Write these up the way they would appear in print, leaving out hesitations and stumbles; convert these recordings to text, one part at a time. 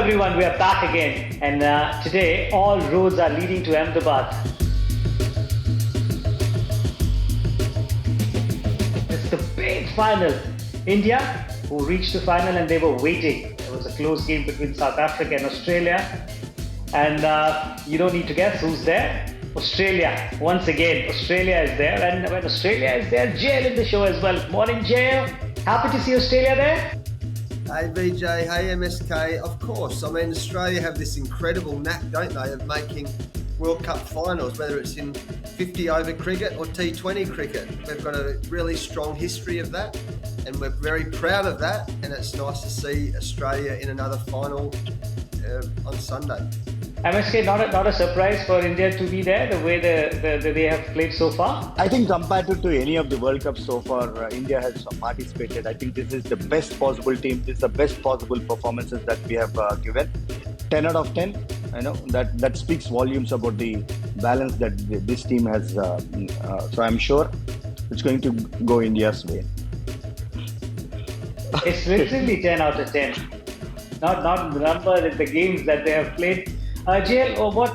everyone, we are back again, and today all roads are leading to Ahmedabad. It's the big final. India, who reached the final, and they were waiting. It was a close game between South Africa and Australia, and you don't need to guess who's there. Australia. Once again, Australia is there, and when Australia is there, Jail in the show as well. Morning, Jail. Happy to see Australia there. Hey Vijay, hey MSK, of course. I mean, Australia have this incredible knack, don't they, of making World Cup finals, whether it's in 50-over cricket or T20 cricket. We've got a really strong history of that, and we're very proud of that, and it's nice to see Australia in another final on Sunday. MSK, not a surprise for India to be there, the way they have played so far? I think compared to any of the World Cups so far, India has participated. I think this is the best possible team. This is the best possible performances that we have given. 10 out of 10, that speaks volumes about the balance that this team has. So I'm sure it's going to go India's way. It's literally 10 out of 10. Not the number, the games that they have played. JL, we'll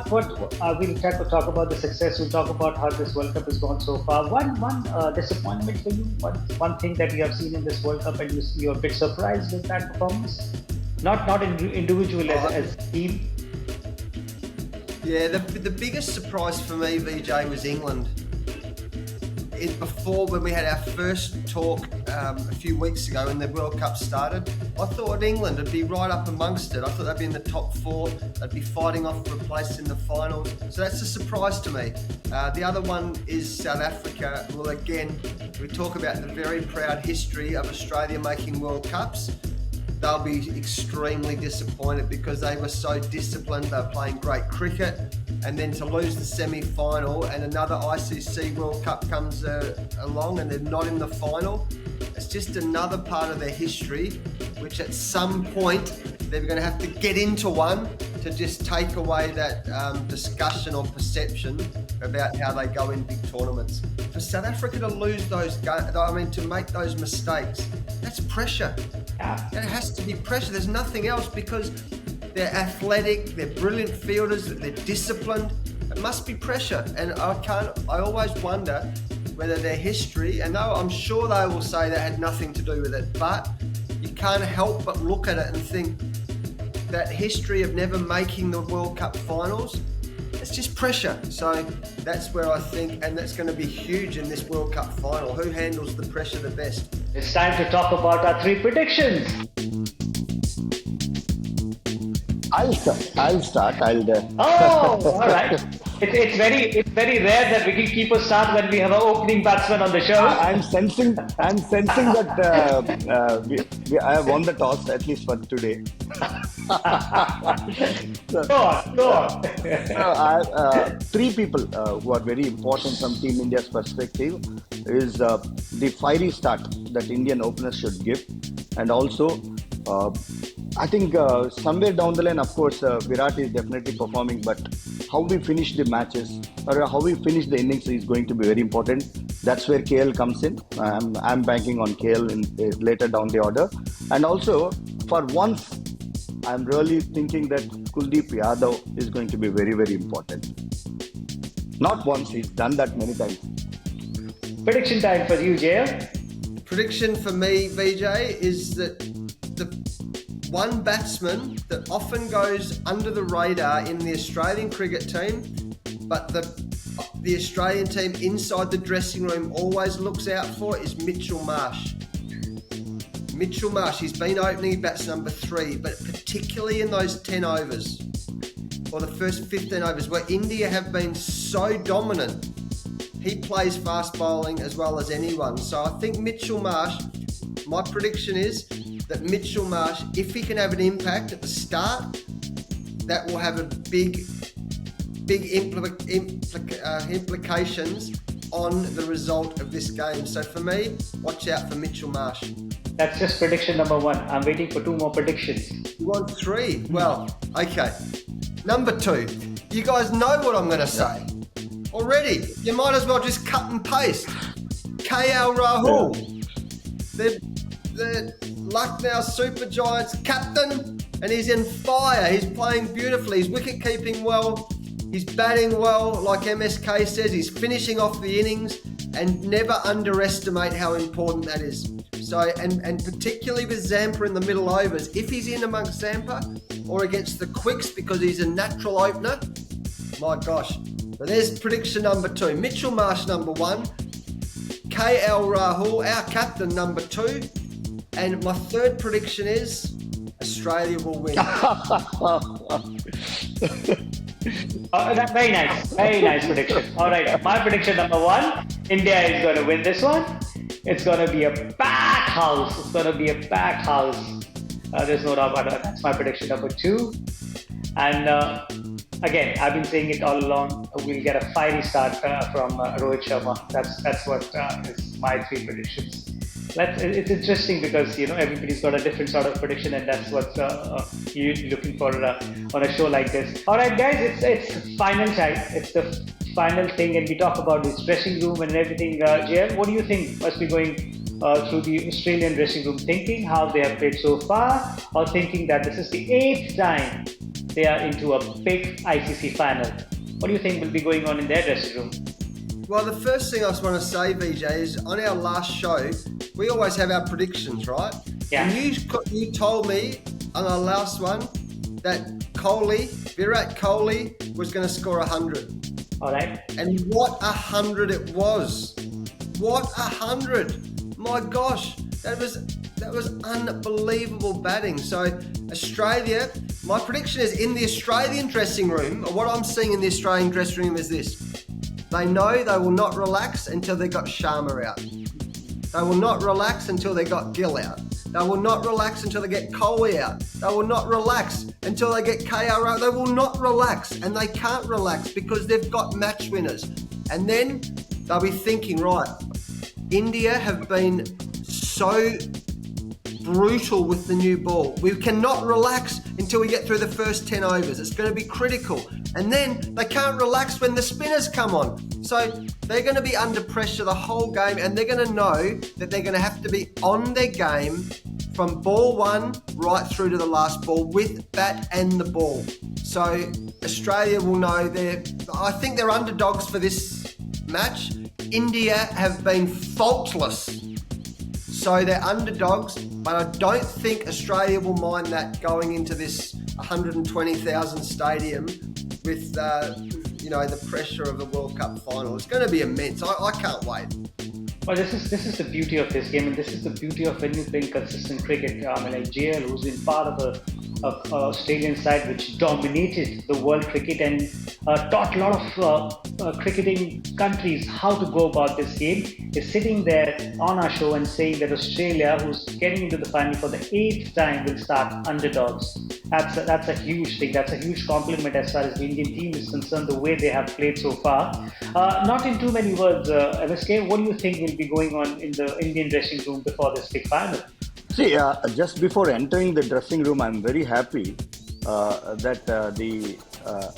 try to talk about the success. We'll talk about how this World Cup has gone so far. One disappointment for you. One thing that you have seen in this World Cup, and you're a bit surprised with that performance. Not individual as team. Yeah, the biggest surprise for me, Vijay, was England. Before, when we had our first talk a few weeks ago when the World Cup started, I thought England would be right up amongst it. I thought they'd be in the top four. They'd be fighting off for a place in the finals. So that's a surprise to me. The other one is South Africa. Well, again, we talk about the very proud history of Australia making World Cups. They'll be extremely disappointed because they were so disciplined. They were playing great cricket. And then to lose the semi-final and another ICC World Cup comes along and they're not in the final, it's just another part of their history, which at some point they're going to have to get into one to just take away that discussion or perception about how they go in big tournaments. For South Africa to lose those to make those mistakes, that's pressure. It has to be pressure. There's nothing else because they're athletic, they're brilliant fielders, they're disciplined. It must be pressure. And I always wonder whether their history, and I'm sure they will say that had nothing to do with it, but you can't help but look at it and think that history of never making the World Cup finals, it's just pressure. So that's where I think, and that's going to be huge in this World Cup final. Who handles the pressure the best? It's time to talk about our three predictions. I'll start. Oh, all right. It's very rare that we can keep a start when we have an opening batsman on the show. I'm sensing that I have won the toss, at least for today. Go on. Three people who are very important from Team India's perspective is the fiery start that Indian openers should give, and also I think somewhere down the line, of course, Virat is definitely performing, but how we finish the matches or how we finish the innings is going to be very important. That's where KL comes in. I'm banking on KL later down the order. And also, for once, I'm really thinking that Kuldeep Yadav is going to be very, very important. Not once, he's done that many times. Prediction time for you, Jay. Prediction for me, Vijay, is that the one batsman that often goes under the radar in the Australian cricket team, but the Australian team inside the dressing room always looks out for is Mitchell Marsh. Mitchell Marsh, he's been opening, he bats number 3, but particularly in those 10 overs, or the first 15 overs, where India have been so dominant, he plays fast bowling as well as anyone. So I think Mitchell Marsh, my prediction is that Mitchell Marsh, if he can have an impact at the start, that will have a big implications on the result of this game. So for me, watch out for Mitchell Marsh. That's just prediction number 1. I'm waiting for 2 more predictions. You want 3? Well, okay. Number 2. You guys know what I'm going to say. Already, you might as well just cut and paste. KL Rahul, the Lucknow Super Giants captain and he's in fire. He's playing beautifully. He's wicket keeping well. He's batting well, like MSK says. He's finishing off the innings, and never underestimate how important that is. So, and particularly with Zampa in the middle overs, if he's in amongst Zampa or against the quicks because he's a natural opener, my gosh. So there's prediction number 2. Mitchell Marsh number 1, KL Rahul, our captain, number 2, and my third prediction is Australia will win. Very nice prediction. All right, my prediction number 1, India is going to win this one. It's going to be a packed house. There's no doubt about that. That's my prediction number 2. And again, I've been saying it all along. We'll get a fiery start from Rohit Sharma. That's what is my 3 predictions. It's interesting because everybody's got a different sort of prediction, and that's what you're looking for on a show like this. All right, guys, it's final time. It's the final thing, and we talk about this dressing room and everything. JL, what do you think must be going through the Australian dressing room? Thinking how they have played so far, or thinking that this is the 8th time they are into a big ICC final? What do you think will be going on in their dressing room? Well, the first thing I just want to say, Vijay, is on our last show, we always have our predictions, right? Yeah. And you told me on our last one that Virat Kohli was going to score 100. All right. And what 100 it was. What 100. My gosh, that was unbelievable batting. So Australia, my prediction is in the Australian dressing room, or what I'm seeing in the Australian dressing room is this. They know they will not relax until they got Sharma out. They will not relax until they got Gill out. They will not relax until they get Kohli out. They will not relax until they get KR out. They will not relax, and they can't relax because they've got match winners. And then they'll be thinking, right, India have been so brutal with the new ball. We cannot relax until we get through the first 10 overs. It's going to be critical. And then they can't relax when the spinners come on. So they're going to be under pressure the whole game, and they're going to know that they're going to have to be on their game from ball 1 right through to the last ball with bat and the ball. So Australia will know I think they're underdogs for this match. India have been faultless. So they're underdogs, but I don't think Australia will mind that going into this 120,000 stadium with the pressure of the World Cup final. It's going to be immense. I can't wait. Well, this is the beauty of this game, and this is the beauty of when you play consistent cricket. I mean, like JL, who's been part of a Australian side which dominated the world cricket and taught a lot of cricketing countries how to go about this game, is sitting there on our show and saying that Australia, who's getting into the final for the 8th time, will start underdogs. That's a huge thing. That's a huge compliment as far as the Indian team is concerned, the way they have played so far. Not in too many words, MSK, what do you think will be going on in the Indian dressing room before this big final? See, just before entering the dressing room, I'm very happy that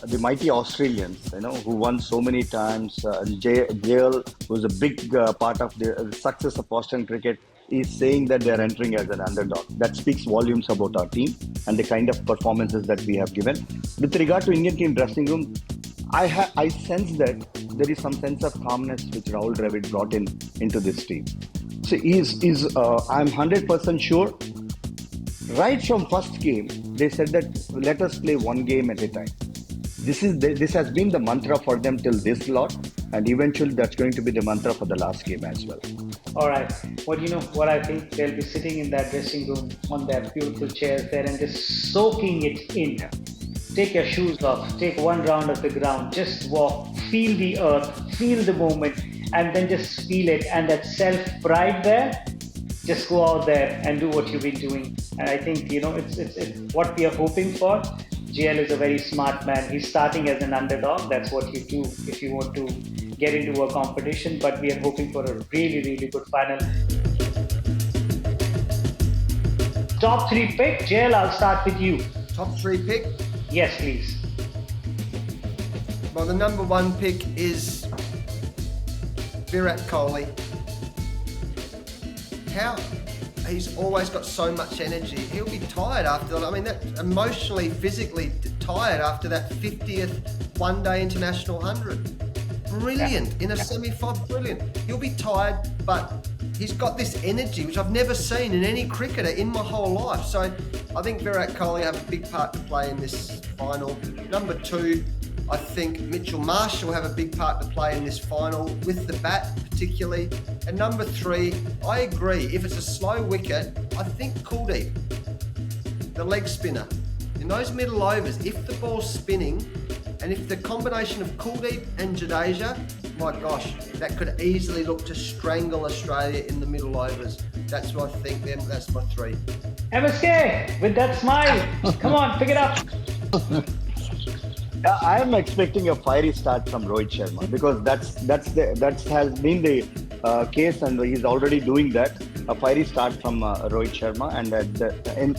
the mighty Australians, who won so many times, JL, who's a big part of the success of Australian cricket, is saying that they're entering as an underdog. That speaks volumes about our team and the kind of performances that we have given. With regard to Indian team dressing room, I sense that there is some sense of calmness which Rahul Dravid brought into this team. So I'm 100% sure. Right from first game, they said that let us play one game at a time. This has been the mantra for them till this lot, and eventually that's going to be the mantra for the last game as well. All right. Well, what I think, they'll be sitting in that dressing room on their beautiful chairs there and just soaking it in. Take your shoes off, take one round of the ground, just walk, feel the earth, feel the moment, and then just feel it. And that self-pride there, just go out there and do what you've been doing. And I think, it's what we are hoping for. JL is a very smart man. He's starting as an underdog. That's what you do if you want to get into a competition. But we are hoping for a really, really good final. Top 3 pick. JL, I'll start with you. Top 3 pick? Yes, please. Well, the number 1 pick is Virat Kohli. How he's always got so much energy. He'll be tired after, I mean, that emotionally, physically tired after that 50th one-day international 100. Brilliant in a semi-final, brilliant. He'll be tired, but he's got this energy which I've never seen in any cricketer in my whole life. So I think Virat Kohli have a big part to play in this final. Number 2, I think Mitchell Marsh will have a big part to play in this final with the bat particularly. And number 3, I agree, if it's a slow wicket, I think Kuldeep, the leg spinner, in those middle overs, if the ball's spinning, and if the combination of Kuldeep and Jadeja, my gosh, that could easily look to strangle Australia in the middle overs. That's what I think. That's my 3. MSK, with that smile, come on, pick it up. I am expecting a fiery start from Rohit Sharma because that has been the case, and he's already doing that. A fiery start from Rohit Sharma, and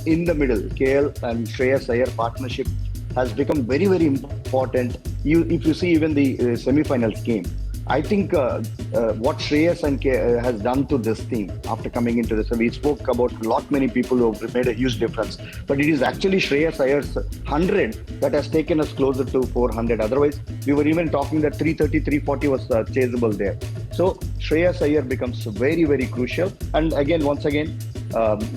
in the middle, KL and Shreyas Iyer partnership has become very, very important. If you see even the semi-finals game, I think what Shreyas and has done to this team after coming into this, we spoke about many people who have made a huge difference, but it is actually Shreyas Iyer's 100 that has taken us closer to 400. Otherwise, we were even talking that 330, 340 was chaseable there. So Shreyas Iyer becomes very, very crucial. And again, once again,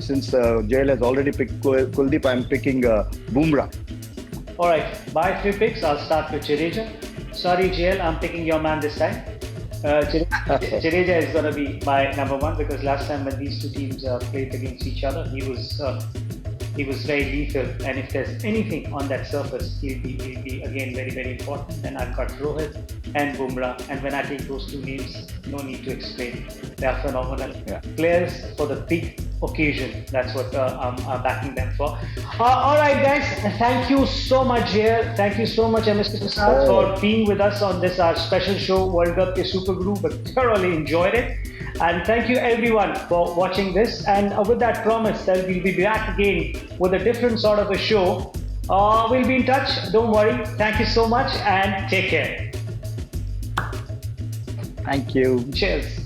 since JL has already picked Kuldeep, I'm picking Bumrah. All right, my 3 picks. I'll start with Jadeja. Sorry, JL, I'm picking your man this time. Jadeja is going to be my number 1 because last time when these 2 teams played against each other, he was very lethal. And if there's anything on that surface, he'll be again very, very important. And I've got Rohit and Bumrah. And when I take those 2 names, no need to explain. They are phenomenal players for the big occasion. That's what I'm backing them for. All right, guys. Thank you so much, JL. Thank you so much, MSK Prasad, for being with us on this our special show, World Cup ke Super Guru. But thoroughly enjoyed it. And thank you everyone for watching this. And with that promise that we'll be back again with a different sort of a show. We'll be in touch. Don't worry. Thank you so much and take care. Thank you. Cheers.